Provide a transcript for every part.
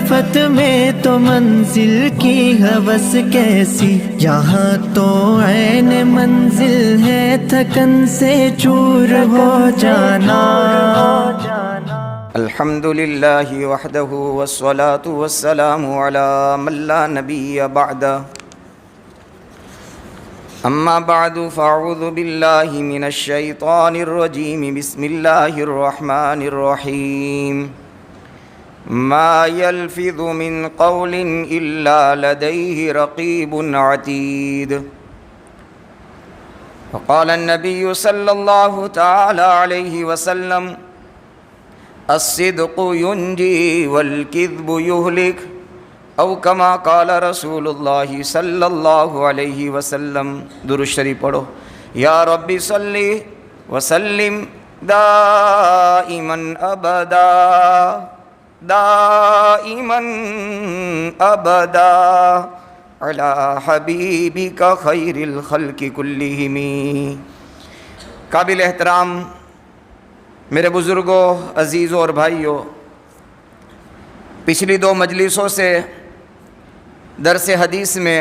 الفت میں تو منزل کی ہوس کیسی، یہاں تو عین منزل ہے تھکن سے چور ہو جانا۔ الحمدللہ وحدہ والصلاة والسلام علی من لا نبی بعدہ، اما بعد فاعوذ باللہ من الشیطان الرجیم، بسم اللہ الرحمن الرحیم۔ ما يلفظ من قول الا لدیہ رقیب عتید۔ وقال النبی صلی اللہ تعالی علیہ وسلم: الصدق ينجي والكذب يهلك، او کما قال رسول اللہ صلی اللہ علیہ وسلم۔ درود شریف پڑھو۔ یا رب صلی وسلم دائما ابدا دائما ابدا علی حبیبک خیر الخلق کلہم۔ قابل احترام میرے بزرگوں، عزیزوں اور بھائیوں، پچھلی 2 مجلسوں سے درس حدیث میں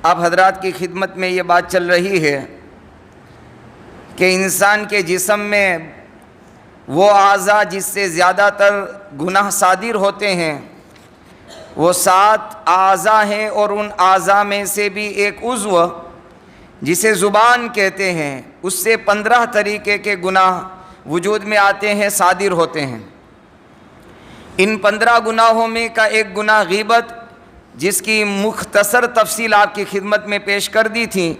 آپ حضرات کی خدمت میں یہ بات چل رہی ہے کہ انسان کے جسم میں وہ اعضاء جس سے زیادہ تر گناہ صادر ہوتے ہیں وہ 7 اعضاء ہیں، اور ان اعضاء میں سے بھی ایک عضو جسے زبان کہتے ہیں، اس سے 15 طریقے کے گناہ وجود میں آتے ہیں، صادر ہوتے ہیں۔ ان 15 گناہوں میں کا ایک گناہ غیبت، جس کی مختصر تفصیل آپ کی خدمت میں پیش کر دی تھی،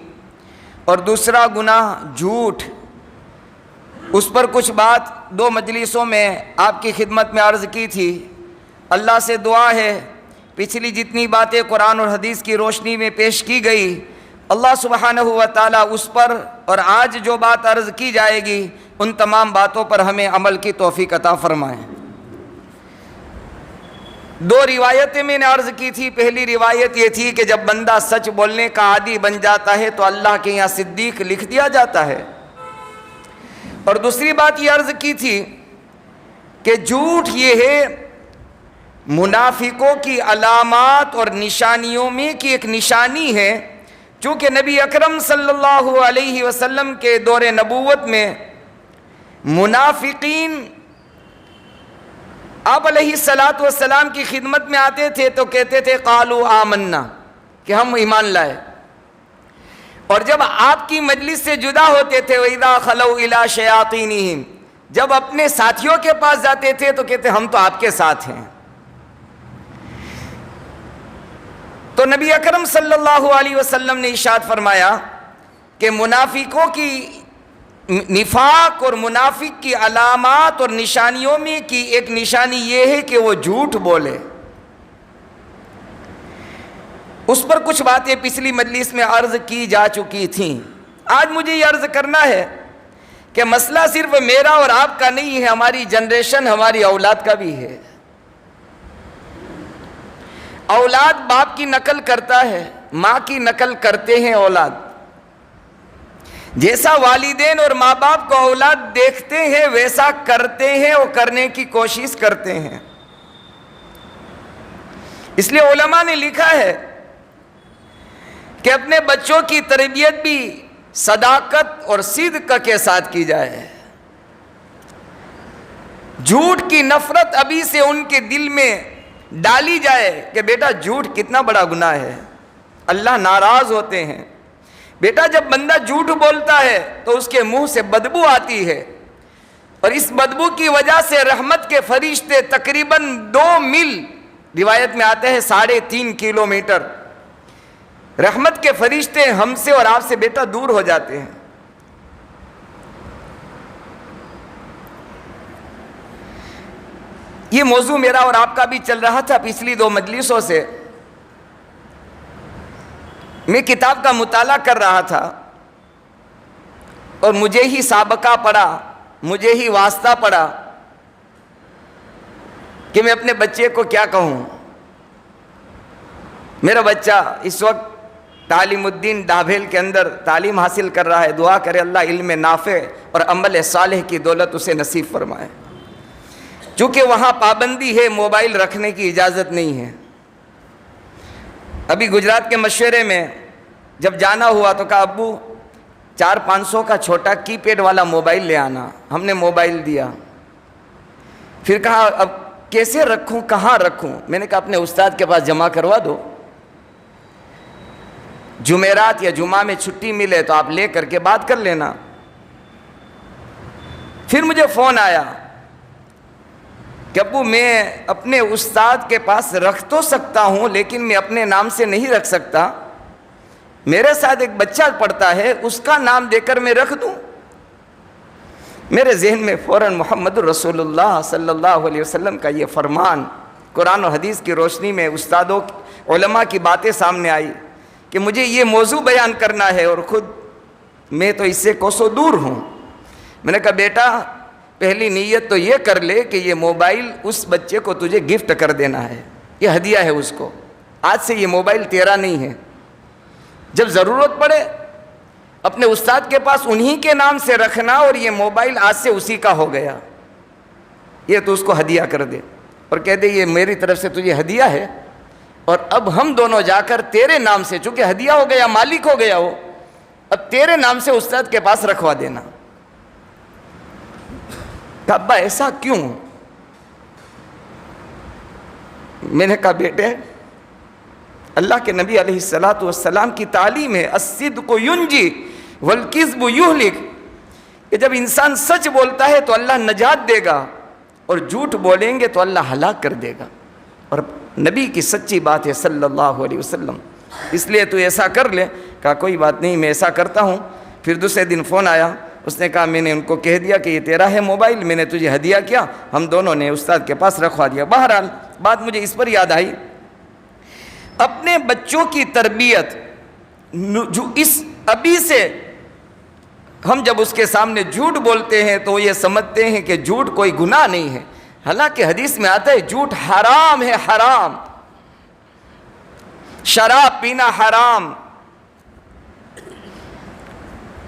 اور دوسرا گناہ جھوٹ، اس پر کچھ بات 2 مجلسوں میں آپ کی خدمت میں عرض کی تھی۔ اللہ سے دعا ہے پچھلی جتنی باتیں قرآن اور حدیث کی روشنی میں پیش کی گئی، اللہ سبحانہ و تعالیٰ اس پر اور آج جو بات عرض کی جائے گی ان تمام باتوں پر ہمیں عمل کی توفیق عطا فرمائیں۔ 2 روایتیں میں نے عرض کی تھی۔ پہلی روایت یہ تھی کہ جب بندہ سچ بولنے کا عادی بن جاتا ہے تو اللہ کے یہاں صدیق لکھ دیا جاتا ہے، اور دوسری بات یہ عرض کی تھی کہ جھوٹ یہ ہے منافقوں کی علامات اور نشانیوں میں کی ایک نشانی ہے۔ چونکہ نبی اکرم صلی اللہ علیہ وسلم کے دور نبوت میں منافقین آپ علیہ السلام کی خدمت میں آتے تھے تو کہتے تھے قالوا آمنا، کہ ہم ایمان لائے، اور جب آپ کی مجلس سے جدا ہوتے تھے وَإِذَا خَلَوْا إِلَىٰ شَيَاطِينِهِمْ، جب اپنے ساتھیوں کے پاس جاتے تھے تو کہتے ہم تو آپ کے ساتھ ہیں۔ تو نبی اکرم صلی اللہ علیہ وسلم نے ارشاد فرمایا کہ منافقوں کی نفاق اور منافق کی علامات اور نشانیوں میں کی ایک نشانی یہ ہے کہ وہ جھوٹ بولے۔ اس پر کچھ باتیں پچھلی مجلس میں عرض کی جا چکی تھیں۔ آج مجھے یہ عرض کرنا ہے کہ مسئلہ صرف میرا اور آپ کا نہیں ہے، ہماری جنریشن، ہماری اولاد کا بھی ہے۔ اولاد باپ کی نقل کرتا ہے، ماں کی نقل کرتے ہیں اولاد۔ جیسا والدین اور ماں باپ کو اولاد دیکھتے ہیں ویسا کرتے ہیں اور کرنے کی کوشش کرتے ہیں۔ اس لیے علماء نے لکھا ہے کہ اپنے بچوں کی تربیت بھی صداقت اور صدق کے ساتھ کی جائے۔ جھوٹ کی نفرت ابھی سے ان کے دل میں ڈالی جائے کہ بیٹا جھوٹ کتنا بڑا گناہ ہے، اللہ ناراض ہوتے ہیں۔ بیٹا جب بندہ جھوٹ بولتا ہے تو اس کے منہ سے بدبو آتی ہے، اور اس بدبو کی وجہ سے رحمت کے فرشتے تقریباً 2 میل، روایت میں آتے ہیں 3.5 کلومیٹر، رحمت کے فرشتے ہم سے اور آپ سے بیٹا دور ہو جاتے ہیں۔ یہ موضوع میرا اور آپ کا بھی چل رہا تھا پچھلی 2 مجلسوں سے۔ میں کتاب کا مطالعہ کر رہا تھا اور مجھے ہی سابقہ پڑا، مجھے ہی واسطہ پڑا کہ میں اپنے بچے کو کیا کہوں۔ میرا بچہ اس وقت تعلیم الدین ڈابھیل کے اندر تعلیم حاصل کر رہا ہے، دعا کرے اللہ علم نافع اور عمل صالح کی دولت اسے نصیب فرمائے۔ چونکہ وہاں پابندی ہے، موبائل رکھنے کی اجازت نہیں ہے۔ ابھی گجرات کے مشورے میں جب جانا ہوا تو کہا ابو 400-500 کا چھوٹا کی پیڈ والا موبائل لے آنا۔ ہم نے موبائل دیا، پھر کہا اب کیسے رکھوں، کہاں رکھوں؟ میں نے کہا اپنے استاد کے پاس جمع کروا دو، جمعرات یا جمعہ میں چھٹی ملے تو آپ لے کر کے بات کر لینا۔ پھر مجھے فون آیا کہ ابو میں اپنے استاد کے پاس رکھ تو سکتا ہوں لیکن میں اپنے نام سے نہیں رکھ سکتا، میرے ساتھ ایک بچہ پڑھتا ہے، اس کا نام دے کر میں رکھ دوں۔ میرے ذہن میں فوراً محمد رسول اللہ صلی اللہ علیہ وسلم کا یہ فرمان قرآن و حدیث کی روشنی میں استادوں علماء کی باتیں سامنے آئی کہ مجھے یہ موضوع بیان کرنا ہے اور خود میں تو اس سے کوسوں دور ہوں۔ میں نے کہا بیٹا پہلی نیت تو یہ کر لے کہ یہ موبائل اس بچے کو تجھے گفٹ کر دینا ہے، یہ ہدیہ ہے اس کو، آج سے یہ موبائل تیرا نہیں ہے، جب ضرورت پڑے اپنے استاد کے پاس انہی کے نام سے رکھنا، اور یہ موبائل آج سے اسی کا ہو گیا، یہ تو اس کو ہدیہ کر دے اور کہہ دے یہ میری طرف سے تجھے ہدیہ ہے، اور اب ہم دونوں جا کر تیرے نام سے، چونکہ ہدیہ ہو گیا، مالک ہو گیا ہو، اب تیرے نام سے استاد کے پاس رکھوا دینا۔ کہ ابا ایسا کیوں؟ میں نے کہا بیٹے اللہ کے نبی علیہ السلام کی تعلیم ہے الصدق ینجی والکذب یہلک، کہ جب انسان سچ بولتا ہے تو اللہ نجات دے گا، اور جھوٹ بولیں گے تو اللہ ہلاک کر دے گا، اور نبی کی سچی بات ہے صلی اللہ علیہ وسلم، اس لیے تو ایسا کر لے۔ کہا کوئی بات نہیں میں ایسا کرتا ہوں۔ پھر دوسرے دن فون آیا، اس نے کہا میں نے ان کو کہہ دیا کہ یہ تیرا ہے موبائل، میں نے تجھے ہدیہ کیا، ہم دونوں نے استاد کے پاس رکھوا دیا۔ بہرحال بات مجھے اس پر یاد آئی، اپنے بچوں کی تربیت جو اس ابھی سے ہم جب اس کے سامنے جھوٹ بولتے ہیں تو یہ سمجھتے ہیں کہ جھوٹ کوئی گناہ نہیں ہے، حالانکہ حدیث میں آتا ہے جھوٹ حرام ہے، حرام، شراب پینا حرام،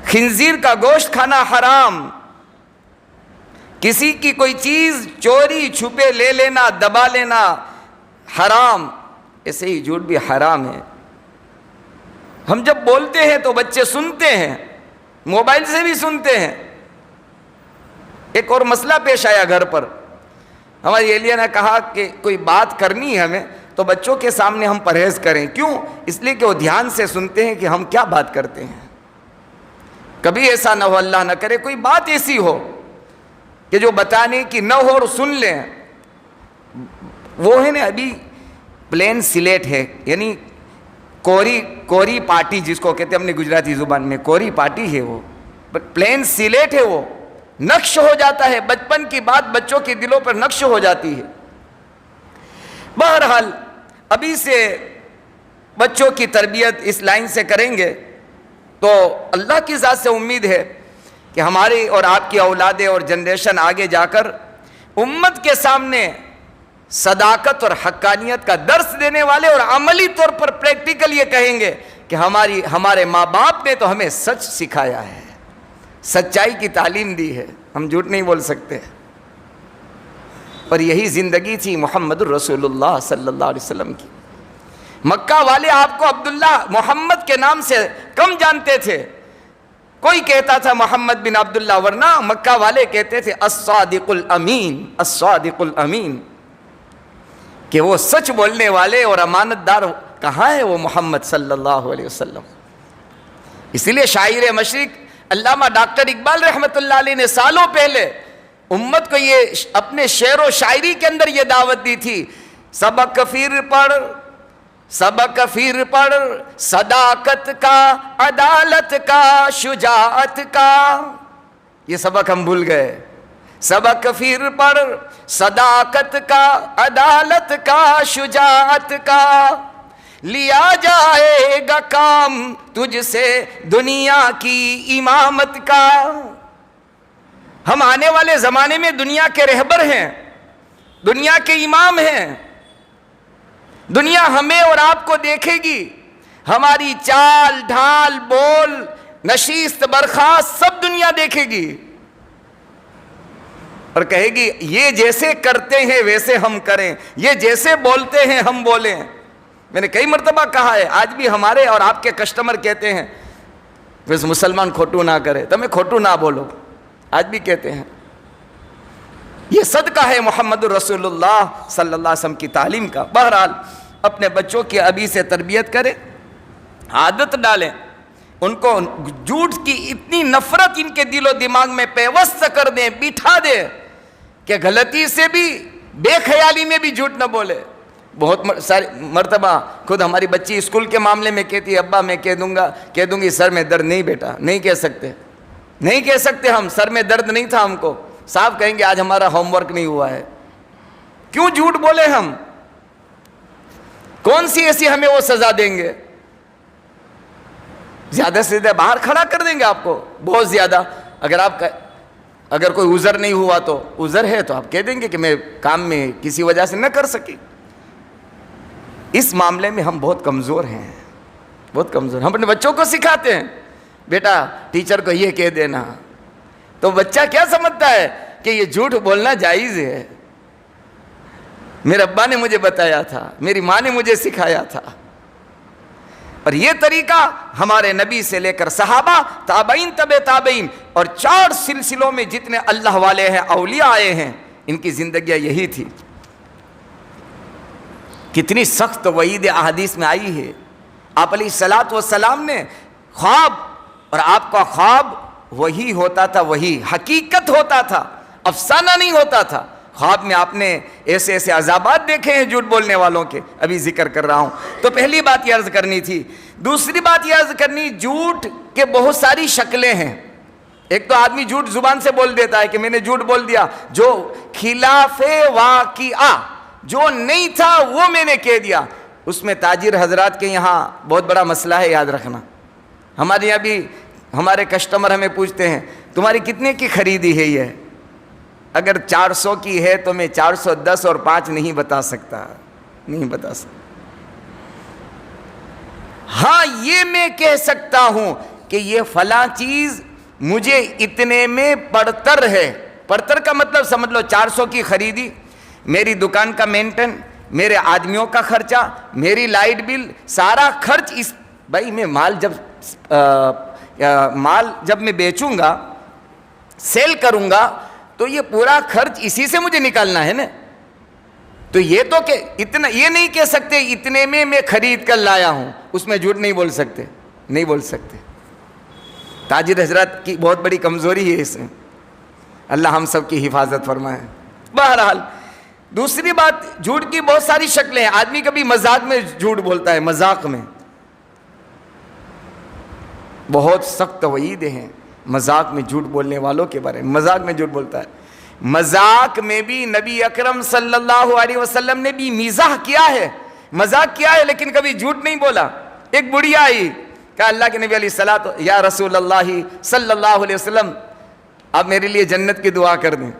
خنزیر کا گوشت کھانا حرام، کسی کی کوئی چیز چوری چھپے لے لینا، دبا لینا حرام، ایسے ہی جھوٹ بھی حرام ہے۔ ہم جب بولتے ہیں تو بچے سنتے ہیں، موبائل سے بھی سنتے ہیں۔ ایک اور مسئلہ پیش آیا گھر پر، ہماری اہلیہ نے کہا کہ کوئی بات کرنی ہے ہمیں تو بچوں کے سامنے ہم پرہیز کریں، کیوں؟ اس لیے کہ وہ دھیان سے سنتے ہیں کہ ہم کیا بات کرتے ہیں، کبھی ایسا نہ ہو اللہ نہ کرے کوئی بات ایسی ہو کہ جو بتانے کی نہ ہو اور سن لیں۔ وہ ہے نا ابھی پلین سلیٹ ہے، یعنی کوری پارٹی جس کو کہتے ہیں اپنی گجراتی زبان میں، کوری پارٹی ہے، وہ پلین سلیٹ ہے، وہ نقش ہو جاتا ہے، بچپن کی بات بچوں کے دلوں پر نقش ہو جاتی ہے۔ بہرحال ابھی سے بچوں کی تربیت اس لائن سے کریں گے تو اللہ کی ذات سے امید ہے کہ ہماری اور آپ کی اولادیں اور جنریشن آگے جا کر امت کے سامنے صداقت اور حقانیت کا درس دینے والے اور عملی طور پر پریکٹیکل یہ کہیں گے کہ ہمارے ماں باپ نے تو ہمیں سچ سکھایا ہے، سچائی کی تعلیم دی ہے، ہم جھوٹ نہیں بول سکتے۔ اور یہی زندگی تھی محمد الرسول اللہ صلی اللہ علیہ وسلم کی۔ مکہ والے آپ کو عبداللہ محمد کے نام سے کم جانتے تھے، کوئی کہتا تھا محمد بن عبداللہ، ورنہ مکہ والے کہتے تھے الصادق الامین، الصادق الامین، کہ وہ سچ بولنے والے اور امانت دار کہاں ہے وہ محمد صلی اللہ علیہ وسلم۔ اسی لیے شاعر مشرق علامہ ڈاکٹر اقبال رحمۃ اللہ علیہ نے سالوں پہلے امت کو یہ اپنے شعر و شاعری کے اندر یہ دعوت دی تھی، سبق پھر پڑھ، سبق پھر پڑھ، صداقت کا، عدالت کا، شجاعت کا۔ یہ سبق ہم بھول گئے۔ سبق پھر پڑھ، صداقت کا، عدالت کا، شجاعت کا، لیا جائے گا کام تجھ سے دنیا کی امامت کا۔ ہم آنے والے زمانے میں دنیا کے رہبر ہیں، دنیا کے امام ہیں، دنیا ہمیں اور آپ کو دیکھے گی، ہماری چال ڈھال بول نشست برخاست سب دنیا دیکھے گی۔ اور کہے گی یہ جیسے کرتے ہیں ویسے ہم کریں، یہ جیسے بولتے ہیں ہم بولیں۔ میں نے کئی مرتبہ کہا ہے، آج بھی ہمارے اور آپ کے کسٹمر کہتے ہیں ویسے مسلمان کھوٹو نہ کرے، تمہیں کھوٹو نہ بولو، آج بھی کہتے ہیں۔ یہ صدقہ ہے محمد رسول اللہ صلی اللہ علیہ وسلم کی تعلیم کا۔ بہرحال اپنے بچوں کی ابھی سے تربیت کریں، عادت ڈالیں، ان کو جھوٹ کی اتنی نفرت ان کے دل و دماغ میں پیوست کر دیں، بٹھا دیں کہ غلطی سے بھی، بے خیالی میں بھی جھوٹ نہ بولے۔ بہت ساری مرتبہ خود ہماری بچی اسکول کے معاملے میں کہتی ہے ابا میں کہہ دوں گی سر میں درد نہیں بیٹا، نہیں کہہ سکتے ہم، سر میں درد نہیں تھا ہم کو، صاحب کہیں گے آج ہمارا ہوم ورک نہیں ہوا ہے۔ کیوں جھوٹ بولے ہم؟ کون سی ایسی ہمیں وہ سزا دیں گے؟ زیادہ سے زیادہ باہر کھڑا کر دیں گے آپ کو، بہت زیادہ۔ اگر کوئی عذر نہیں ہوا تو عذر ہے تو آپ کہہ دیں گے کہ میں کام میں کسی وجہ سے نہ کر سکی۔ اس معاملے میں ہم بہت کمزور ہیں، بہت کمزور۔ ہم اپنے بچوں کو سکھاتے ہیں بیٹا ٹیچر کو یہ کہہ دینا، تو بچہ کیا سمجھتا ہے کہ یہ جھوٹ بولنا جائز ہے۔ میرے ابا نے مجھے بتایا تھا، میری ماں نے مجھے سکھایا تھا۔ اور یہ طریقہ ہمارے نبی سے لے کر صحابہ، تابعین، تبع تابعین اور 4 سلسلوں میں جتنے اللہ والے ہیں، اولیاء آئے ہیں، ان کی زندگیاں یہی تھی۔ کتنی سخت وعید احادیث میں آئی ہے۔ آپ علیہ الصلوۃ والسلام نے خواب، اور آپ کا خواب وہی ہوتا تھا، وہی حقیقت ہوتا تھا، افسانہ نہیں ہوتا تھا۔ خواب میں آپ نے ایسے ایسے عذابات دیکھے ہیں جھوٹ بولنے والوں کے، ابھی ذکر کر رہا ہوں۔ تو پہلی بات یہ عرض کرنی تھی۔ دوسری بات یہ عرض کرنی، جھوٹ کے بہت ساری شکلیں ہیں۔ ایک تو آدمی جھوٹ زبان سے بول دیتا ہے کہ میں نے جھوٹ بول دیا، جو خلاف واقعہ، جو نہیں تھا وہ میں نے کہہ دیا۔ اس میں تاجر حضرات کے یہاں بہت بڑا مسئلہ ہے، یاد رکھنا۔ ہمارے یہاں بھی ہمارے کسٹمر ہمیں پوچھتے ہیں تمہاری کتنے کی خریدی ہے یہ؟ اگر 400 کی ہے تو میں 410 اور 5 نہیں بتا سکتا۔ ہاں یہ میں کہہ سکتا ہوں کہ یہ فلاں چیز مجھے اتنے میں پڑتر ہے۔ پڑتر کا مطلب سمجھ لو 400 کی خریدی، میری دکان کا مینٹین، میرے آدمیوں کا خرچہ، میری لائٹ بل، سارا خرچ اس بھائی میں مال جب میں بیچوں گا، سیل کروں گا، تو یہ پورا خرچ اسی سے مجھے نکالنا ہے نا۔ تو یہ تو کہ اتنا یہ نہیں کہہ سکتے اتنے میں خرید کر لایا ہوں، اس میں جھوٹ نہیں بول سکتے۔ تاجر حضرات کی بہت بڑی کمزوری ہے اس میں، اللہ ہم سب کی حفاظت فرمائے۔ بہرحال دوسری بات، جھوٹ کی بہت ساری شکلیں ہیں۔ آدمی کبھی مذاق میں جھوٹ بولتا ہے، مذاق میں بہت سخت وعیدیں ہیں مذاق میں جھوٹ بولنے والوں کے بارے میں۔ مذاق میں جھوٹ بولتا ہے، مذاق میں بھی نبی اکرم صلی اللہ علیہ وسلم نے بھی مزاح کیا ہے، مذاق کیا ہے، لیکن کبھی جھوٹ نہیں بولا۔ ایک بڑھیا آئی، کہا اللہ کے نبی علیہ الصلوۃ یا رسول اللہ صلی اللہ علیہ وسلم آپ میرے لیے جنت کی دعا کر دیں۔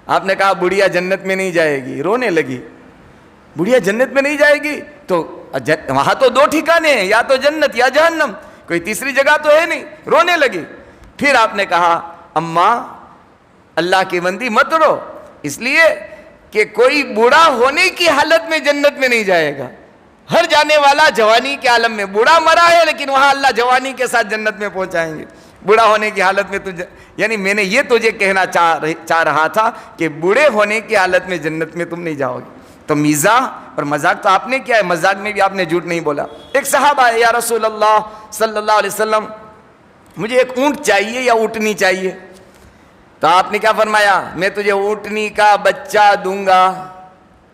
آپ نے کہا بڑھیا جنت میں نہیں جائے گی، رونے لگی۔ بڑھیا جنت میں نہیں جائے گی تو وہاں تو 2 ٹھکانے ہیں، یا تو جنت یا جہنم، کوئی تیسری جگہ تو ہے نہیں، رونے لگی۔ پھر آپ نے کہا اماں اللہ کی بندی مت رو، اس لیے کہ کوئی بوڑھا ہونے کی حالت میں جنت میں نہیں جائے گا۔ ہر جانے والا جوانی کے عالم میں، بوڑھا مرا ہے لیکن وہاں اللہ جوانی کے ساتھ جنت میں پہنچائیں گے۔ بوڑھا ہونے کی حالت میں یعنی میں نے یہ تجھے کہنا چاہ رہا تھا کہ بوڑھے ہونے کی حالت میں جنت میں تم نہیں جاؤ گے۔ تو مزاح اور مذاق تو آپ نے کیا ہے، مذاق میں بھی آپ نے جھوٹ نہیں بولا۔ ایک صحابہ ہے، یا رسول اللہ صلی اللہ علیہ وسلم مجھے ایک اونٹ چاہیے یا اونٹنی چاہیے؟ تو آپ نے کیا فرمایا، میں تجھے اونٹنی کا بچہ دوں گا۔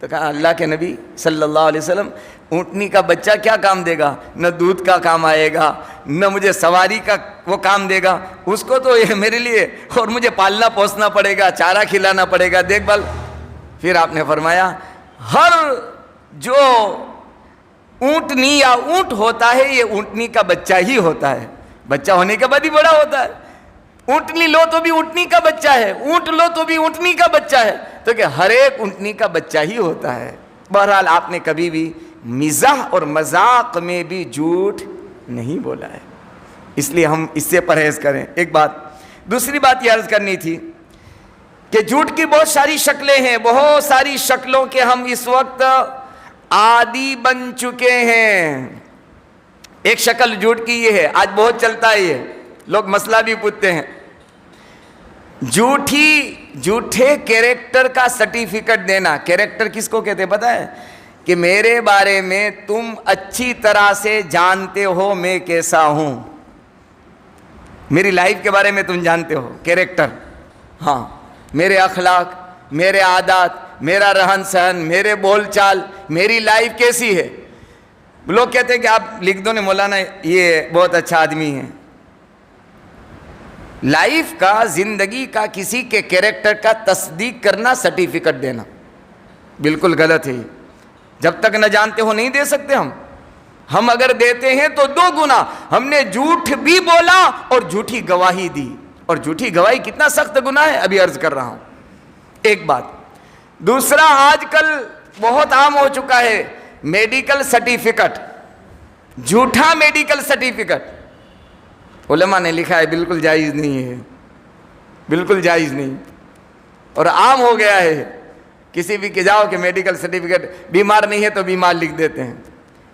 تو کہا اللہ کے نبی صلی اللہ علیہ وسلم اونٹنی کا بچہ کیا کام دے گا؟ نہ دودھ کا کام آئے گا، نہ مجھے سواری کا وہ کام دے گا، اس کو تو یہ میرے لیے اور مجھے پالنا پوسنا پڑے گا، چارہ کھلانا پڑے گا، دیکھ بھال۔ پھر آپ نے فرمایا ہر جو اونٹنی یا اونٹ ہوتا ہے یہ اونٹنی کا بچہ ہی ہوتا ہے، بچہ ہونے کے بعد ہی بڑا ہوتا ہے۔ اونٹنی لو تو بھی اونٹنی کا بچہ ہے، اونٹ لو تو بھی اونٹنی کا بچہ ہے، تو کہ ہر ایک اونٹنی کا بچہ ہی ہوتا ہے۔ بہرحال آپ نے کبھی بھی مزاح اور مذاق میں بھی جھوٹ نہیں بولا ہے، اس لیے ہم اس سے پرہیز کریں۔ ایک بات، دوسری بات یہ عرض کرنی تھی کہ جھوٹ کی بہت ساری شکلیں ہیں, بہت ساری شکلوں کے ہم اس وقت عادی بن چکے ہیں. ایک شکل جھوٹ کی یہ ہے, آج بہت چلتا ہے, یہ لوگ مسئلہ بھی پوچھتے ہیں, جھوٹے کیریکٹر کا سرٹیفکیٹ دینا. کیریکٹر کس کو کہتے ہیں پتہ ہے؟ کہ میرے بارے میں تم اچھی طرح سے جانتے ہو میں کیسا ہوں, میری لائف کے بارے میں تم جانتے ہو. کیریکٹر, ہاں, میرے اخلاق, میرے عادات, میرا رہن سہن, میرے بول چال, میری لائف کیسی ہے. لوگ کہتے ہیں کہ آپ لکھ دو نا مولانا یہ بہت اچھا آدمی ہے. لائف کا, زندگی کا, کسی کے کیریکٹر کا تصدیق کرنا, سرٹیفکیٹ دینا بالکل غلط ہے. جب تک نہ جانتے ہو نہیں دے سکتے ہم اگر دیتے ہیں تو 2 گنا. ہم نے جھوٹ بھی بولا اور جھوٹی گواہی دی, اور جھوٹی گواہی کتنا سخت گناہ ہے ابھی عرض کر رہا ہوں. ایک بات. دوسرا, آج کل بہت عام ہو چکا ہے میڈیکل سرٹیفکیٹ, جھوٹا میڈیکل سرٹیفکیٹ. علماء نے لکھا ہے بالکل جائز نہیں ہے, بالکل جائز نہیں, اور عام ہو گیا ہے. کسی بھی کہ جاؤ کہ میڈیکل سرٹیفکیٹ, بیمار نہیں ہے تو بیمار لکھ دیتے ہیں.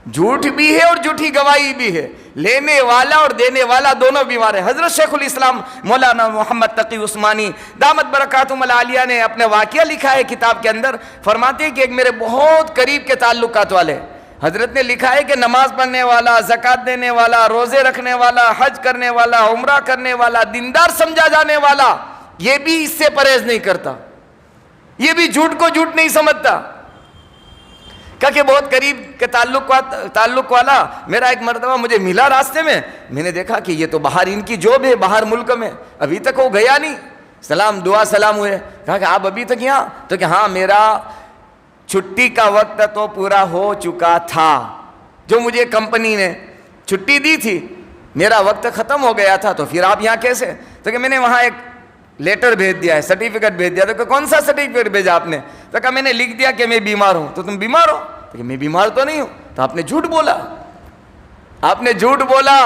جھوٹ بھی ہے اور جھوٹی گواہی بھی ہے, لینے والا اور دینے والا دونوں بیمار ہے. حضرت شیخ الاسلام مولانا محمد تقی عثمانی دامت برکاتہم العالیہ نے اپنے واقعہ لکھا ہے کتاب کے اندر. فرماتے ہیں کہ ایک میرے بہت قریب کے تعلقات والے حضرت نے لکھا ہے کہ نماز پڑھنے والا, زکوٰۃ دینے والا, روزے رکھنے والا, حج کرنے والا, عمرہ کرنے والا, دیندار سمجھا جانے والا, یہ بھی اس سے پرہیز نہیں کرتا, یہ بھی جھوٹ کو جھوٹ نہیں سمجھتا. کہ بہت قریب کے تعلق والا میرا ایک مرتبہ مجھے ملا راستے میں, میں نے دیکھا کہ یہ تو باہر ان کی جاب ہے, باہر ملک میں, ابھی تک وہ گیا نہیں. سلام دعا سلام ہوئے, کہا کہ آپ ابھی تک یہاں؟ تو کہ ہاں میرا چھٹی کا وقت تو پورا ہو چکا تھا, جو مجھے کمپنی نے چھٹی دی تھی میرا وقت ختم ہو گیا تھا, تو پھر آپ یہاں کیسے؟ تو کہ میں نے وہاں ایک لیٹر بھیج دیا ہے, سرٹیفکیٹ بھیج دیا. تو کہ کون سا سرٹیفکیٹ بھیجا آپ نے؟ تو کہا میں نے لکھ دیا کہ میں بیمار ہوں. تو تم بیمار ہو؟ تو کہ میں بیمار تو نہیں ہوں. تو آپ نے جھوٹ بولا, آپ نے جھوٹ بولا.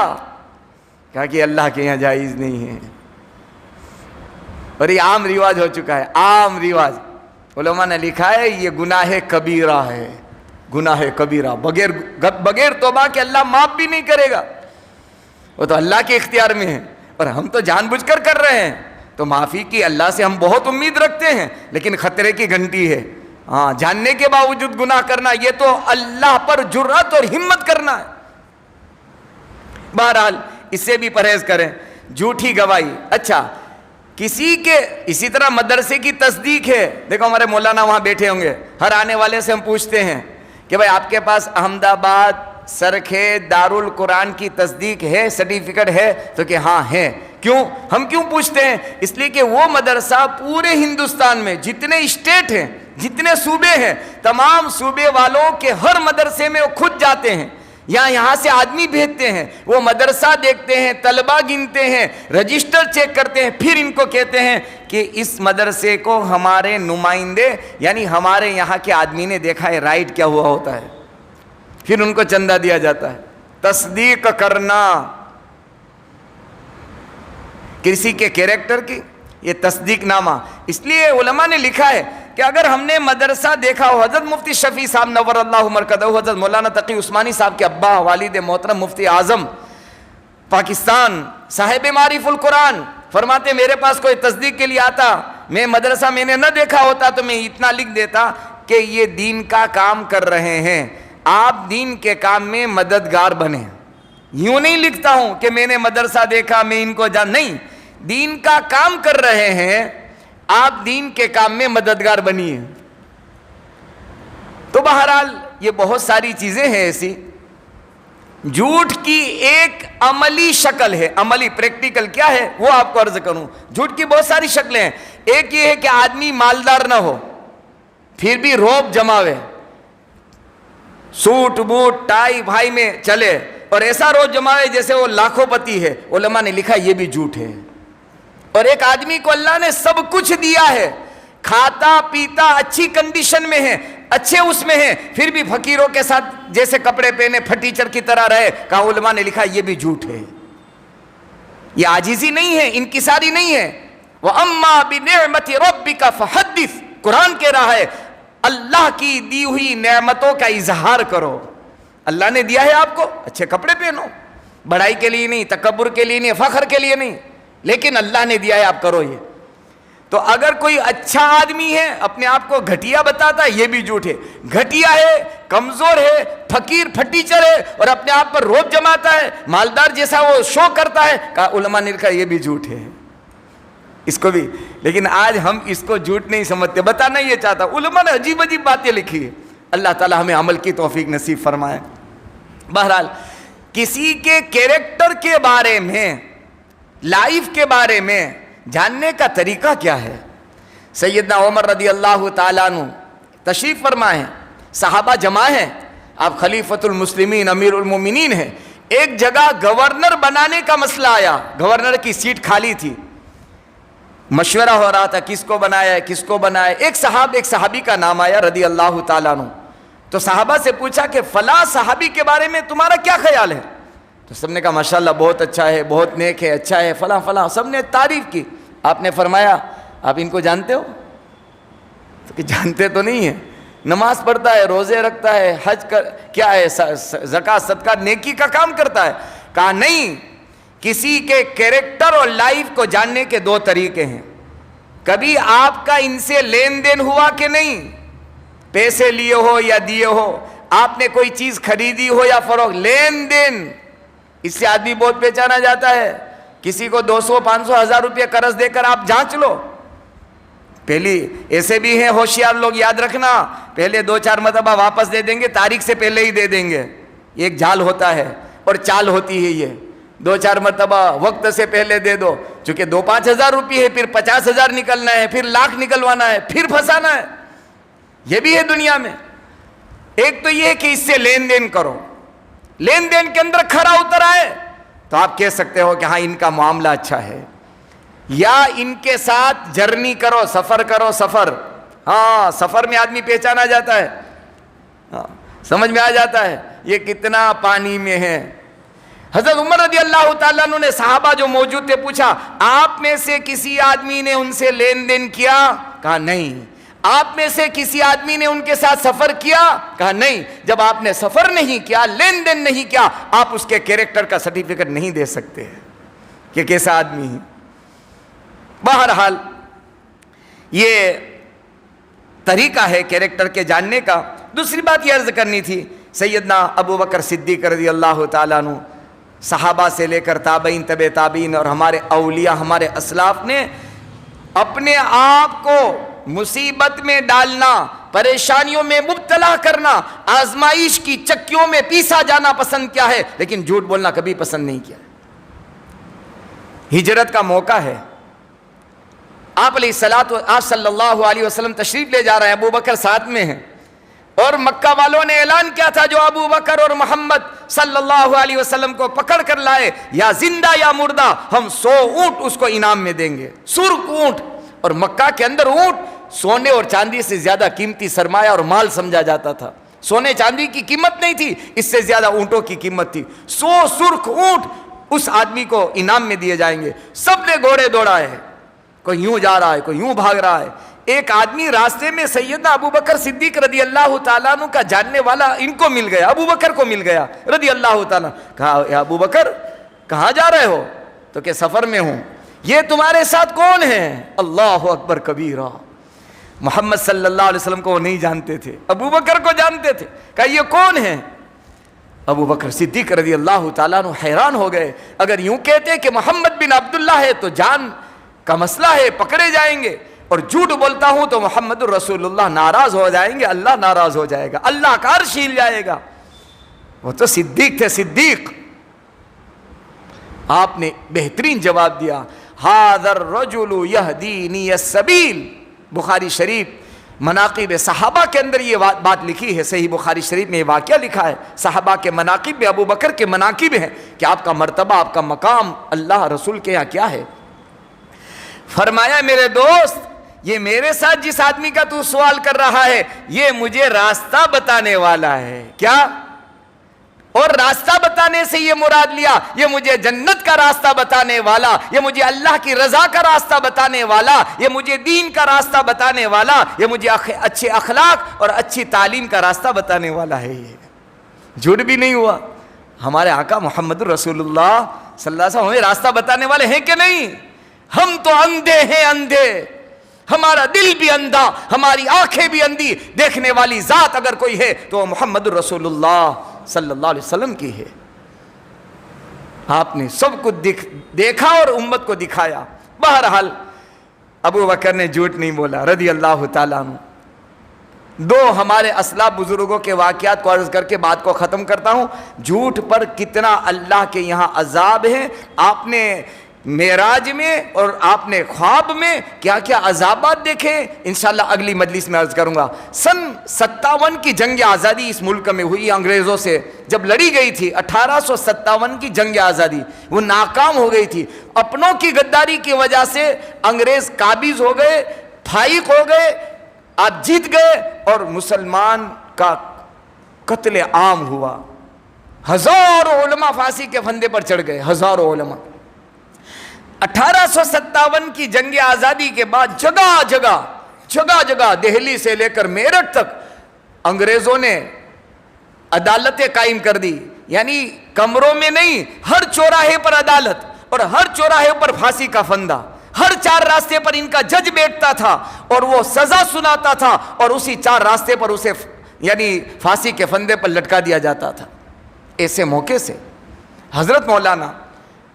کہا کہ اللہ کے یہاں جائز نہیں ہے, اور یہ عام رواج ہو چکا ہے, عام رواج. علماء نے لکھا ہے یہ گناہ کبیرہ ہے, گناہ کبیرہ, بغیر توبہ کے اللہ معاف بھی نہیں کرے گا. وہ تو اللہ کے اختیار میں ہے, اور ہم تو جان بوجھ کر رہے ہیں. تو معافی کی اللہ سے ہم بہت امید رکھتے ہیں, لیکن خطرے کی گھنٹی ہے. ہاں, جاننے کے باوجود گناہ کرنا یہ تو اللہ پر جرأت اور ہمت کرنا ہے. بہرحال اس سے بھی پرہیز کریں. جھوٹی گواہی. اچھا, کسی کے اسی طرح مدرسے کی تصدیق ہے. دیکھو ہمارے مولانا وہاں بیٹھے ہوں گے, ہر آنے والے سے ہم پوچھتے ہیں کہ بھائی آپ کے پاس احمد آباد سرکھے دارالقرآن کی تصدیق ہے, سرٹیفکیٹ ہے؟ تو کہ ہاں ہے. کیوں؟ ہم کیوں پوچھتے ہیں؟ اس لیے کہ وہ مدرسہ پورے ہندوستان میں جتنے اسٹیٹ ہیں, جتنے صوبے ہیں, تمام صوبے والوں کے ہر مدرسے میں وہ خود جاتے ہیں, یہاں سے آدمی بھیجتے ہیں, وہ مدرسہ دیکھتے ہیں, طلبہ گنتے ہیں, رجسٹر چیک کرتے ہیں, پھر ان کو کہتے ہیں کہ اس مدرسے کو ہمارے نمائندے یعنی ہمارے یہاں کے آدمی نے دیکھا ہے, رائٹ کیا ہوا ہوتا ہے, پھر ان کو چندہ دیا جاتا ہے. تصدیق کرنا کسی کے کیریکٹر کی, یہ تصدیق نامہ. اس لیے علماء نے لکھا ہے کہ اگر ہم نے مدرسہ دیکھا ہو, حضرت مفتی شفیع صاحب نور اللہ مرکزہ, حضرت مولانا تقی عثمانی صاحب کے ابا والد محترم مفتی اعظم پاکستان صاحب معارف القرآن فرماتے میرے پاس کوئی تصدیق کے لیے آتا, میں مدرسہ میں نے نہ دیکھا ہوتا تو میں اتنا لکھ دیتا کہ یہ دین کا کام کر رہے ہیں, آپ دین کے کام میں مددگار بنے. یوں نہیں لکھتا ہوں کہ میں نے مدرسہ دیکھا میں ان کو جان, نہیں, دین کا کام کر رہے ہیں, آپ دین کے کام میں مددگار بنیے. تو بہرحال یہ بہت ساری چیزیں ہیں ایسی. جھوٹ کی ایک عملی شکل ہے, عملی پریکٹیکل کیا ہے وہ آپ کو عرض کروں. جھوٹ کی بہت ساری شکلیں ہیں. ایک یہ ہے کہ آدمی مالدار نہ ہو پھر بھی روب جماوے, سوٹ بوٹ ٹائی بھائی میں چلے اور ایسا روب جماوے جیسے وہ لاکھوں پتی ہے. علماء نے لکھا یہ بھی جھوٹ ہے. اور ایک آدمی کو اللہ نے سب کچھ دیا ہے, کھاتا پیتا اچھی کنڈیشن میں ہے, اچھے اس میں ہے, پھر بھی فقیروں کے ساتھ جیسے کپڑے پہنے پھٹیچر کی طرح رہے. کہا علماء نے لکھا یہ بھی جھوٹ ہے. یہ عاجزی نہیں ہے, انکساری نہیں ہے. وَأَمَّا بِنِعْمَةِ رَبِّكَ فَحَدِّثْ، قرآن کہہ رہا ہے اللہ کی دی ہوئی نعمتوں کا اظہار کرو. اللہ نے دیا ہے آپ کو، اچھے کپڑے پہنو، بڑائی کے لیے نہیں، تکبر کے لیے نہیں، فخر کے لیے نہیں، لیکن اللہ نے دیا ہے آپ کرو یہ. تو اگر کوئی اچھا آدمی ہے اپنے آپ کو گھٹیا بتاتا ہے، یہ بھی جھوٹ ہے. گھٹیا ہے، کمزور ہے، فقیر پھٹیچر ہے اور اپنے آپ پر روب جماتا ہے، مالدار جیسا وہ شو کرتا ہے، کہا علماء نے کہا یہ بھی جھوٹ ہے اس کو بھی. لیکن آج ہم اس کو جھوٹ نہیں سمجھتے. بتانا یہ چاہتا، علماء نے عجیب عجیب باتیں لکھی ہے. اللہ تعالی ہمیں عمل کی توفیق نصیب فرمائے. بہرحال کسی کے کیریکٹر کے بارے میں، لائف کے بارے میں جاننے کا طریقہ کیا ہے؟ سیدنا عمر رضی اللہ تعالیٰ عنہ تشریف فرما ہیں، صحابہ جمع ہیں، آپ خلیفۃ المسلمین امیر المومنین ہیں. ایک جگہ گورنر بنانے کا مسئلہ آیا، گورنر کی سیٹ خالی تھی، مشورہ ہو رہا تھا کس کو بنایا ہے کس کو بنایا ہے. ایک صحابی کا نام آیا رضی اللہ تعالیٰ عنہ. تو صحابہ سے پوچھا کہ فلاں صحابی کے بارے میں تمہارا کیا خیال ہے؟ تو سب نے کہا ماشاءاللہ بہت اچھا ہے، بہت نیک ہے، اچھا ہے، فلاں فلاں، سب نے تعریف کی. آپ نے فرمایا آپ ان کو جانتے ہو؟ تو کہ جانتے تو نہیں ہیں، نماز پڑھتا ہے، روزے رکھتا ہے، حج کیا ہے، زکوٰۃ صدقہ نیکی کا کام کرتا ہے. کہا نہیں، کسی کے کیریکٹر اور لائف کو جاننے کے دو طریقے ہیں. کبھی آپ کا ان سے لین دین ہوا کہ نہیں، پیسے لیے ہو یا دیے ہو، آپ نے کوئی چیز خریدی ہو یا فروخت، لین دین، اس سے آدمی بہت پہچانا جاتا ہے. کسی کو 200 500 1000 روپے قرض دے کر آپ جانچ لو. پہلی ایسے بھی ہیں ہوشیار لوگ، یاد رکھنا، پہلے 2-4 مرتبہ واپس دے دیں گے، تاریخ سے پہلے ہی دے دیں گے. ایک جال ہوتا ہے اور چال ہوتی ہے یہ، 2-4 مرتبہ وقت سے پہلے دے دو، چونکہ 2-5 ہزار روپے ہے، پھر 50,000 نکلنا ہے، پھر لاکھ نکلوانا ہے، پھر پھنسانا ہے. یہ بھی ہے دنیا میں. ایک تو یہ کہ اس سے لین دین کرو، لین دین کے اندر کھرا اتر آئے تو آپ کہہ سکتے ہو کہ ہاں ان کا معاملہ اچھا ہے. یا ان کے ساتھ جرنی کرو، سفر کرو، سفر، ہاں سفر میں آدمی پہچانا جاتا ہے، ہاں سمجھ میں آ جاتا ہے یہ کتنا پانی میں ہے. حضرت عمر رضی اللہ تعالیٰ عنہ نے صحابہ جو موجود تھے پوچھا آپ میں سے کسی آدمی نے ان سے لین دین کیا؟ کہا نہیں. آپ میں سے کسی آدمی نے ان کے ساتھ سفر کیا؟ کہا نہیں. جب آپ نے سفر نہیں کیا، لین دین نہیں کیا، آپ اس کے کیریکٹر کا سرٹیفکیٹ نہیں دے سکتے کہ کیسا آدمی ہے. بہرحال یہ طریقہ ہے کیریکٹر کے جاننے کا. دوسری بات یہ عرض کرنی تھی، سیدنا ابو بکر صدیق رضی اللہ تعالیٰ عنہ، صحابہ سے لے کر تابعین، طبع تابعین اور ہمارے اولیاء، ہمارے اسلاف نے اپنے آپ کو مصیبت میں ڈالنا، پریشانیوں میں مبتلا کرنا، آزمائش کی چکیوں میں پیسا جانا پسند کیا ہے، لیکن جھوٹ بولنا کبھی پسند نہیں کیا. ہجرت کا موقع ہے، آپ صلی اللہ علیہ وسلم تشریف لے جا رہے ہیں، ابو بکر ساتھ میں ہیں، اور مکہ والوں نے اعلان کیا تھا جو ابو بکر اور محمد صلی اللہ علیہ وسلم کو پکڑ کر لائے، یا زندہ یا مردہ، ہم 100 اونٹ اس کو انعام میں دیں گے، سرخ اونٹ. اور مکہ کے اندر اونٹ سونے اور چاندی سے زیادہ قیمتی سرمایہ اور مال سمجھا جاتا تھا. سونے چاندی کی قیمت نہیں تھی، اس سے زیادہ اونٹوں کی قیمت تھی. 100 سرخ اونٹ اس آدمی کو انعام میں دیے جائیں گے. سب نے گھوڑے دوڑائے، کوئی یوں جا رہا ہے، کوئی یوں بھاگ رہا ہے. ایک آدمی راستے میں سیدنا ابو بکر صدیق رضی اللہ تعالیٰ عنہ کا جاننے والا ان کو مل گیا، ابو بکر کو مل گیا رضی اللہ تعالیٰ. کہا یا ابو بکر کہاں جا رہے ہو؟ تو کہ سفر میں ہوں. یہ تمہارے ساتھ کون ہے؟ اللہ اکبر کبیرہ. محمد صلی اللہ علیہ وسلم کو وہ نہیں جانتے تھے، ابو بکر کو جانتے تھے. کہا یہ کون ہے؟ ابو بکر صدیق رضی اللہ تعالیٰ عنہ حیران ہو گئے. اگر یوں کہتے کہ محمد بن عبداللہ ہے تو جان کا مسئلہ ہے، پکڑے جائیں گے، اور جھوٹ بولتا ہوں تو محمد الرسول اللہ ناراض ہو جائیں گے، اللہ ناراض ہو جائے گا، اللہ کا عرش ہل جائے گا. وہ تو صدیق تھے، صدیق. آپ نے بہترین جواب دیا، ھذا الرجل یہدینی السبیل. بخاری شریف مناقب صحابہ کے اندر یہ بات لکھی ہے، صحیح بخاری شریف میں یہ واقعہ لکھا ہے. صحابہ کے مناقب میں ابو بکر کے مناقب ہیں کہ آپ کا مرتبہ، آپ کا مقام اللہ رسول کے یہاں کیا ہے. فرمایا میرے دوست، یہ میرے ساتھ جس آدمی کا تو سوال کر رہا ہے، یہ مجھے راستہ بتانے والا ہے. کیا؟ اور راستہ بتانے سے یہ مراد لیا یہ مجھے جنت کا راستہ بتانے والا، یہ مجھے اللہ کی رضا کا راستہ بتانے والا، یہ مجھے دین کا راستہ بتانے والا، یہ مجھے اچھے اخلاق اور اچھی تعلیم کا راستہ بتانے والا ہے۔ یہ جھوٹ بھی نہیں ہوا۔ ہمارے آقا محمد رسول اللہ صلی اللہ علیہ وسلم ہمیں راستہ بتانے والے ہیں کہ نہیں؟ ہم تو اندھے ہیں، اندھے، ہمارا دل بھی اندھا، ہماری آنکھیں بھی اندھی، دیکھنے والی ذات اگر کوئی ہے تو وہ محمد رسول اللہ صلی اللہ علیہ وسلم کی ہے۔ آپ نے سب کو دیکھا اور امت کو دکھایا۔ بہرحال ابو بکر نے جھوٹ نہیں بولا رضی اللہ تعالیٰ عنہ۔ دو ہمارے اسلاف بزرگوں کے واقعات کو عرض کر کے بات کو ختم کرتا ہوں۔ جھوٹ پر کتنا اللہ کے یہاں عذاب ہے، آپ نے معراج میں اور آپ نے خواب میں کیا کیا عذابات دیکھے، انشاءاللہ اگلی مجلس میں عرض کروں گا۔ سن 57 کی جنگ آزادی اس ملک میں ہوئی انگریزوں سے، جب لڑی گئی تھی 1857 کی جنگ آزادی، وہ ناکام ہو گئی تھی۔ اپنوں کی غداری کی وجہ سے انگریز قابض ہو گئے، فائق ہو گئے، آپ جیت گئے اور مسلمان کا قتل عام ہوا۔ ہزاروں علماء پھانسی کے پھندے پر چڑھ گئے، ہزاروں علماء۔ 1857 کی جنگ آزادی کے بعد جگہ جگہ دہلی سے لے کر میرٹھ تک انگریزوں نے عدالتیں قائم کر دی، یعنی کمروں میں نہیں، ہر چوراہے پر عدالت اور ہر چوراہے پر پھانسی کا پھندا، ہر 4 راستے پر ان کا جج بیٹھتا تھا اور وہ سزا سناتا تھا اور اسی 4 راستے پر اسے یعنی پھانسی کے پھندے پر لٹکا دیا جاتا تھا۔ ایسے موقع سے حضرت مولانا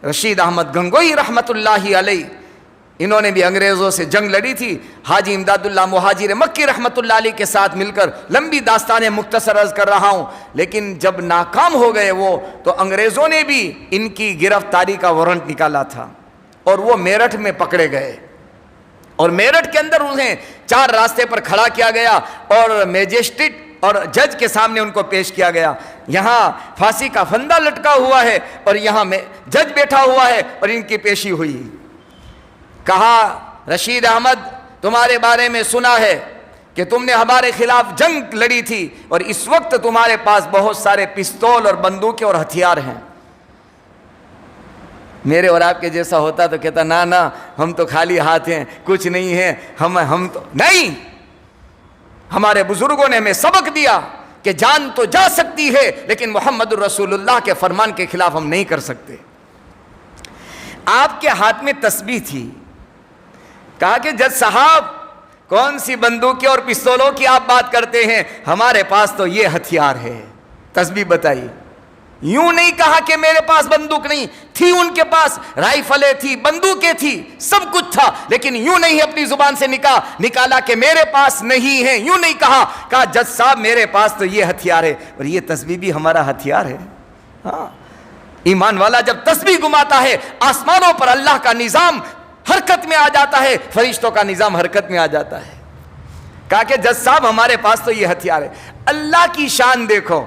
رشید احمد گنگوئی رحمت اللہ علیہ، انہوں نے بھی انگریزوں سے جنگ لڑی تھی۔ حاجی امداد اللہ مہاجر مکی رحمت اللہ علیہ کے ساتھ مل کر لمبی داستانیں مختصر عرض کر رہا ہوں، لیکن جب ناکام ہو گئے وہ تو انگریزوں نے بھی ان کی گرفتاری کا وارنٹ نکالا تھا اور وہ میرٹھ میں پکڑے گئے اور میرٹھ کے اندر انہیں 4 راستے پر کھڑا کیا گیا اور میجسٹریٹ اور جج کے سامنے ان کو پیش کیا گیا۔ یہاں پھانسی کا پھندا لٹکا ہوا ہے اور یہاں میں جج بیٹھا ہوا ہے اور ان کی پیشی ہوئی۔ کہا رشید احمد تمہارے بارے میں سنا ہے کہ تم نے ہمارے خلاف جنگ لڑی تھی اور اس وقت تمہارے پاس بہت سارے پستول اور بندوقیں اور ہتھیار ہیں۔ میرے اور آپ کے جیسا ہوتا تو کہتا نا ہم تو خالی ہاتھ ہیں، کچھ نہیں ہے، ہم تو نہیں۔ ہمارے بزرگوں نے ہمیں سبق دیا کہ جان تو جا سکتی ہے لیکن محمد رسول اللہ کے فرمان کے خلاف ہم نہیں کر سکتے۔ آپ کے ہاتھ میں تسبیح تھی۔ کہا کہ جج صاحب کون سی بندوقیں اور پستولوں کی آپ بات کرتے ہیں، ہمارے پاس تو یہ ہتھیار ہے، تسبیح بتائی۔ یوں نہیں کہا کہ میرے پاس بندوق نہیں تھی، ان کے پاس رائفلیں تھی، بندوقیں تھی، سب کچھ تھا، لیکن یوں نہیں اپنی زبان سے نکالا کہ میرے پاس نہیں ہے، یوں نہیں کہا جج صاحب میرے پاس تو یہ ہتھیار ہے، اور یہ تسبیح بھی ہمارا ہتھیار ہے۔ ہاں، ایمان والا جب تسبیح گماتا ہے آسمانوں پر اللہ کا نظام حرکت میں آ جاتا ہے، فرشتوں کا نظام حرکت میں آ جاتا ہے۔ کہا کہ جج صاحب ہمارے پاس تو یہ ہتھیار ہے۔ اللہ کی شان دیکھو،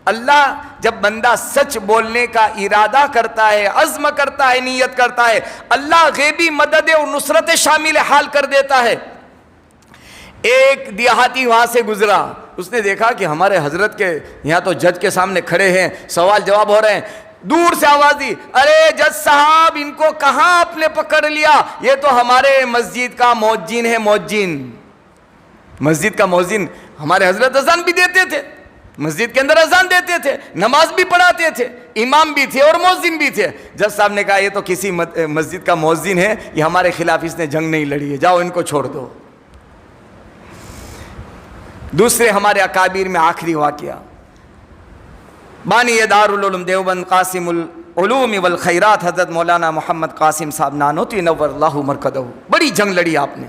اللہ جب بندہ سچ بولنے کا ارادہ کرتا ہے، عزم کرتا ہے، نیت کرتا ہے، اللہ غیبی مدد اور نصرت شامل حال کر دیتا ہے۔ ایک دیہاتی وہاں سے گزرا، اس نے دیکھا کہ ہمارے حضرت کے یہاں تو جج کے سامنے کھڑے ہیں، سوال جواب ہو رہے ہیں۔ دور سے آواز دی، ارے جج صاحب ان کو کہاں آپ نے پکڑ لیا، یہ تو ہمارے مسجد کا مؤذن ہے۔ مؤذن، مسجد کا مؤذن، ہمارے حضرت اذان بھی دیتے تھے، مسجد کے اندر اذان دیتے تھے، نماز بھی پڑھاتے تھے، امام بھی تھے اور مؤذن بھی تھے۔ جج صاحب نے کہا یہ تو کسی مسجد کا مؤذن ہے، یہ ہمارے خلاف اس نے جنگ نہیں لڑی ہے، جاؤ ان کو چھوڑ دو۔ دوسرے ہمارے اکابر میں آخری واقعہ، بانی دار العلوم دیوبند قاسم العلوم والخیرات حضرت مولانا محمد قاسم صاحب نانوتوی نور اللہ مرکزہ، بڑی جنگ لڑی آپ نے۔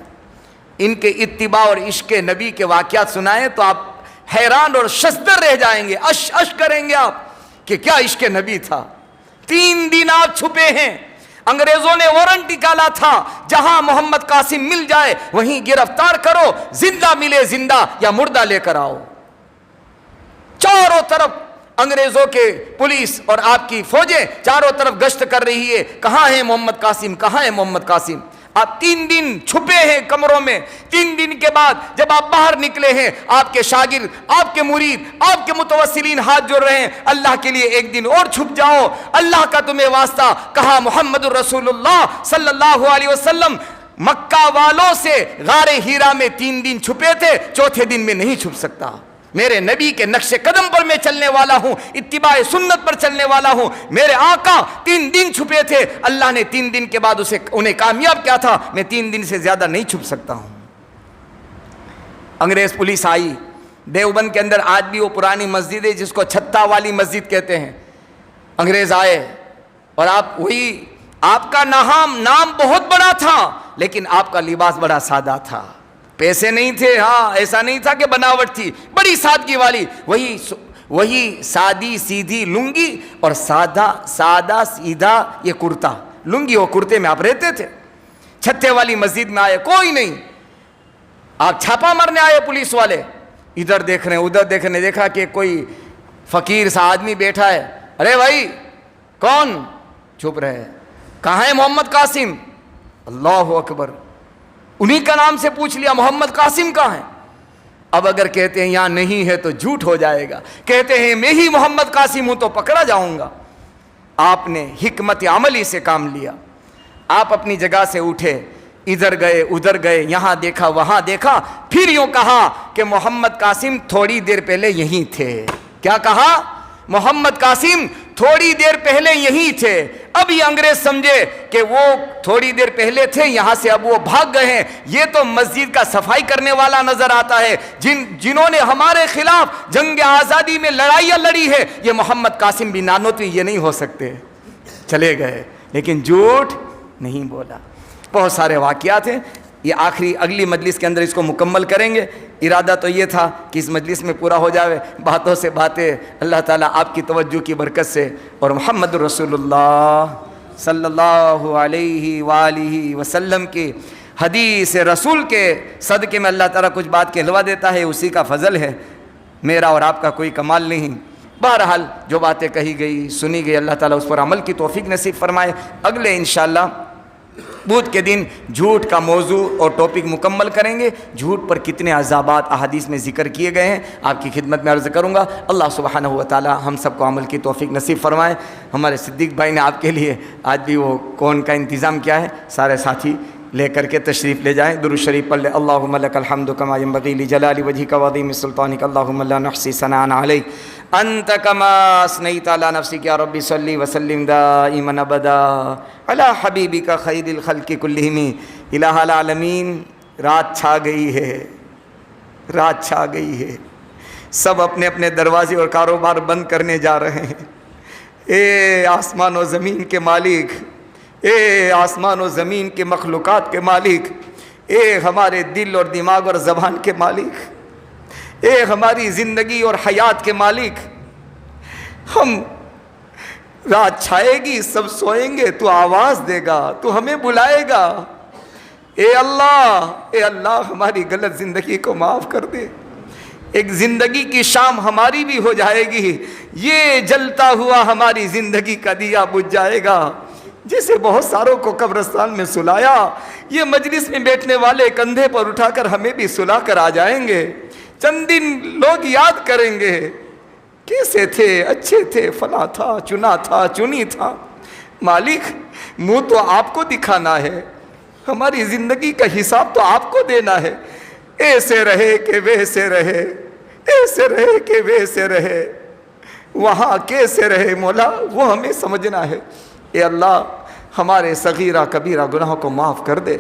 ان کے اتباع اور عشق نبی کے واقعات سنائیں تو آپ حیران اور شزدر رہ جائیں گے، اش کریں گے آپ کہ کیا عشق نبی تھا۔ 3 دن آپ چھپے ہیں، انگریزوں نے وارنٹ نکالا تھا جہاں محمد قاسم مل جائے وہیں گرفتار کرو، زندہ ملے زندہ یا مردہ لے کر آؤ۔ چاروں طرف انگریزوں کے پولیس اور آپ کی فوجیں چاروں طرف گشت کر رہی ہے، کہاں ہے محمد قاسم، کہاں ہے محمد قاسم۔ آپ 3 دن چھپے ہیں کمروں میں، 3 دن کے بعد جب آپ باہر نکلے ہیں، آپ کے شاگرد، آپ کے مرید، آپ کے متوسلین ہاتھ جوڑ رہے ہیں، اللہ کے لیے ایک دن اور چھپ جاؤ، اللہ کا تمہیں واسطہ۔ کہا محمد الرسول اللہ صلی اللہ علیہ وسلم مکہ والوں سے غار ہیرا میں 3 دن چھپے تھے، چوتھے دن میں نہیں چھپ سکتا۔ میرے نبی کے نقش قدم پر میں چلنے والا ہوں، اتباع سنت پر چلنے والا ہوں۔ میرے آقا 3 دن چھپے تھے، اللہ نے 3 دن کے بعد انہیں کامیاب کیا تھا، میں 3 دن سے زیادہ نہیں چھپ سکتا ہوں۔ انگریز پولیس آئی دیوبند کے اندر، آج بھی وہ پرانی مسجد ہے جس کو چھتا والی مسجد کہتے ہیں۔ انگریز آئے اور آپ کا نام بہت بڑا تھا، لیکن آپ کا لباس بڑا سادہ تھا، پیسے نہیں تھے، ہاں ایسا نہیں تھا کہ بناوٹ تھی، بڑی سادگی والی، وہی سادی سیدھی لنگی اور سادہ سیدھا یہ کرتا، لنگی اور کرتے میں آپ رہتے تھے۔ چھتے والی مسجد میں آئے، کوئی نہیں، آپ چھاپا مارنے آئے پولیس والے، ادھر دیکھ رہے ہیں ادھر دیکھ رہے ہیں، دیکھا کہ کوئی فقیر سا آدمی بیٹھا ہے، ارے بھائی کون؟ چھپ رہے، کہاں ہے محمد قاسم؟ اللہ اکبر، انہی کا نام سے پوچھ لیا، محمد قاسم کہاں ہے؟ اب اگر کہتے ہیں یہاں نہیں ہے تو جھوٹ ہو جائے گا، کہتے ہیں میں ہی محمد قاسم ہوں تو پکڑا جاؤں گا۔ آپ نے حکمت عملی سے کام لیا، آپ اپنی جگہ سے اٹھے، ادھر گئے ادھر گئے، یہاں دیکھا وہاں دیکھا، پھر یوں کہا کہ محمد قاسم تھوڑی دیر پہلے یہیں تھے۔ کیا کہا؟ محمد قاسم تھوڑی دیر پہلے یہیں تھے۔ اب یہ انگریز سمجھے کہ وہ تھوڑی دیر پہلے تھے، یہاں سے اب وہ بھاگ گئے ہیں، یہ تو مسجد کا صفائی کرنے والا نظر آتا ہے، جنہوں نے ہمارے خلاف جنگ آزادی میں لڑائیاں لڑی ہے، یہ محمد قاسم بھی نانوتوی یہ نہیں ہو سکتے۔ چلے گئے، لیکن جھوٹ نہیں بولا۔ بہت سارے واقعات ہیں، یہ اگلی مجلس کے اندر اس کو مکمل کریں گے۔ ارادہ تو یہ تھا کہ اس مجلس میں پورا ہو جاوے، باتوں سے باتیں، اللہ تعالیٰ آپ کی توجہ کی برکت سے اور محمد رسول اللہ صلی اللہ علیہ وآلہ وسلم کی حدیث رسول کے صدقے میں اللہ تعالیٰ کچھ بات کہلوا دیتا ہے، اسی کا فضل ہے، میرا اور آپ کا کوئی کمال نہیں۔ بہرحال جو باتیں کہی گئی سنی گئی، اللہ تعالیٰ اس پر عمل کی توفیق نصیب فرمائے۔ اگلے انشاءاللہ بدھ کے دن جھوٹ کا موضوع اور ٹاپک مکمل کریں گے، جھوٹ پر کتنے عذابات احادیث میں ذکر کیے گئے ہیں آپ کی خدمت میں عرض کروں گا۔ اللہ سبحانہ و تعالی ہم سب کو عمل کی توفیق نصیب فرمائے۔ ہمارے صدیق بھائی نے آپ کے لیے آج بھی وہ کون کا انتظام کیا ہے، سارے ساتھی لے کر کے تشریف لے جائیں، درود شریف پڑھ لیں۔ اللہم لک الحمد کما ینبغی لجلال وجہک وعظیم سلطانک، اللہم لا نحصی ثناء علیک انت کما اثنیت علی نفسک، یا رب صلی وسلم دائما ابدا علی حبیبک خیر الخلق کلہم۔ الہ العالمین، رات چھا گئی ہے، رات چھا گئی ہے، سب اپنے اپنے دروازے اور کاروبار بند کرنے جا رہے ہیں۔ اے آسمان و زمین کے مالک، اے آسمان و زمین کے مخلوقات کے مالک، اے ہمارے دل اور دماغ اور زبان کے مالک، اے ہماری زندگی اور حیات کے مالک، ہم رات چھائے گی سب سوئیں گے، تو آواز دے گا، تو ہمیں بلائے گا۔ اے اللہ ہماری غلط زندگی کو معاف کر دے، ایک زندگی کی شام ہماری بھی ہو جائے گی، یہ جلتا ہوا ہماری زندگی کا دیا بجھ جائے گا، جیسے بہت ساروں کو قبرستان میں سلایا، یہ مجلس میں بیٹھنے والے کندھے پر اٹھا کر ہمیں بھی سلا کر آ جائیں گے۔ چند دن لوگ یاد کریں گے، کیسے تھے، اچھے تھے، فلاں تھا، چنا تھا، چنی تھا۔ مالک، منہ تو آپ کو دکھانا ہے، ہماری زندگی کا حساب تو آپ کو دینا ہے۔ ایسے رہے کہ ویسے رہے، ایسے رہے کہ ویسے رہے، وہاں کیسے رہے مولا، وہ ہمیں سمجھنا ہے۔ اے اللہ ہمارے صغیرہ کبیرہ گناہوں کو معاف کر دے،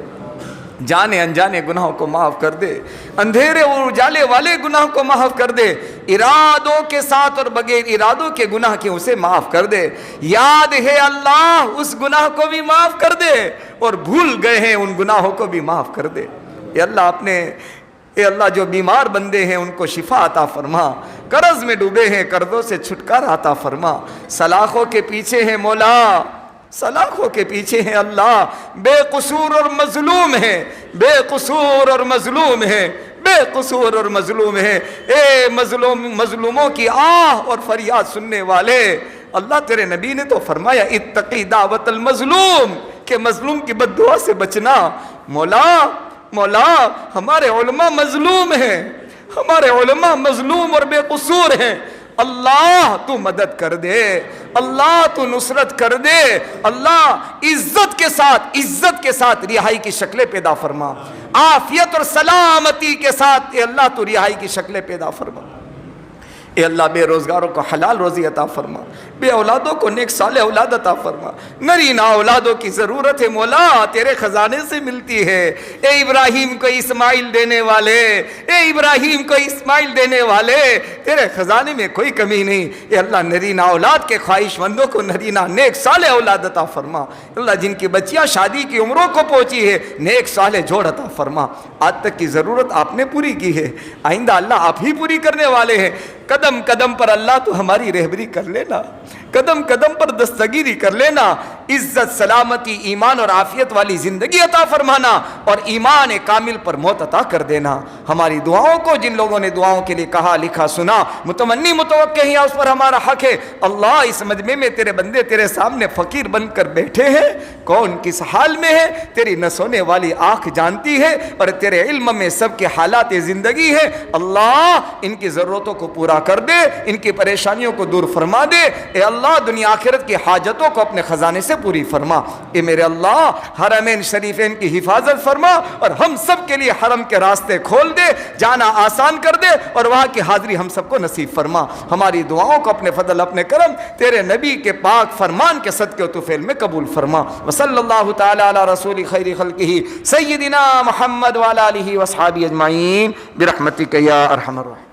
جانے انجانے گناہوں کو معاف کر دے، اندھیرے اور اجالے والے گناہ کو معاف کر دے، ارادوں کے ساتھ اور بغیر ارادوں کے گناہ کے اسے معاف کر دے۔ یاد ہے اللہ اس گناہ کو بھی معاف کر دے، اور بھول گئے ہیں ان گناہوں کو بھی معاف کر دے۔ اے اللہ جو بیمار بندے ہیں ان کو شفا عطا فرما، قرض میں ڈوبے ہیں قرضوں سے چھٹکارا عطا فرما، سلاخوں کے پیچھے ہیں مولا، سلاخوں کے پیچھے ہیں اللہ، بے قصور اور مظلوم ہیں، بے قصور اور مظلوم ہیں، بے قصور اور مظلوم ہیں۔ اے مظلوموں کی آہ اور فریاد سننے والے، اللہ تیرے نبی نے تو فرمایا اتقی دعوت المظلوم، کہ مظلوم کی بد دعا سے بچنا۔ مولا مولا ہمارے علماء مظلوم ہیں، ہمارے علماء مظلوم اور بے قصور ہیں، اللہ تو مدد کر دے، اللہ تو نصرت کر دے، اللہ عزت کے ساتھ رہائی کی شکلیں پیدا فرما، عافیت اور سلامتی کے ساتھ اے اللہ تو رہائی کی شکلیں پیدا فرما۔ اے اللہ بے روزگاروں کو حلال روزی عطا فرما، بے اولادوں کو نیک صالح اولاد عطا فرما، نرینہ اولادوں کی ضرورت ہے مولا تیرے خزانے سے ملتی ہے۔ اے ابراہیم کو اسماعیل دینے والے، اے ابراہیم کو اسماعیل دینے والے، تیرے خزانے میں کوئی کمی نہیں۔ اے اللہ نرینہ اولاد کے خواہش مندوں کو نرینہ نیک صالح اولاد عطا فرما۔ اللہ جن کی بچیاں شادی کی عمروں کو پہنچی ہے نیک صالح جوڑ عطا فرما۔ آج تک کی ضرورت آپ نے پوری کی ہے، آئندہ اللہ آپ ہی پوری کرنے والے ہیں۔ قدم قدم پر اللہ تو ہماری رہبری کر لینا، قدم قدم پر دستگیری کر لینا، عزت سلامتی ایمان اور عافیت والی زندگی عطا فرمانا اور ایمان کامل پر موت عطا کر دینا۔ ہماری دعاؤں کو جن لوگوں نے دعاؤں کے لیے کہا لکھا سنا متمنی متوقع ہیں اس پر ہمارا حق ہے۔ اللہ اس مجمع میں تیرے بندے تیرے سامنے فقیر بن کر بیٹھے ہیں، کون کس حال میں ہے تیری نہ سونے والی آنکھ جانتی ہے اور تیرے علم میں سب کے حالات زندگی ہے۔ اللہ ان کی ضرورتوں کو پورا کر دے، ان کی پریشانیوں کو دور فرما دے۔ اے اللہ دنیا آخرت کی حاجتوں کو اپنے خزانے سے پوری فرما۔ اے میرے اللہ حرمین شریفین کی حفاظت فرما اور ہم سب کے لیے حرم کے راستے کھول دے، جانا آسان کر دے اور وہاں کی حاضری ہم سب کو نصیب فرما۔ ہماری دعاؤں کو اپنے فضل اپنے کرم تیرے نبی کے پاک فرمان کے صدقے و طفیل میں قبول فرما۔ وصلی اللہ تعالی علی رسول خیر خلقہ سیدنا محمد وعلی آلہ وصحابہ اجمعین برحمتک یا ارحم الراحمین۔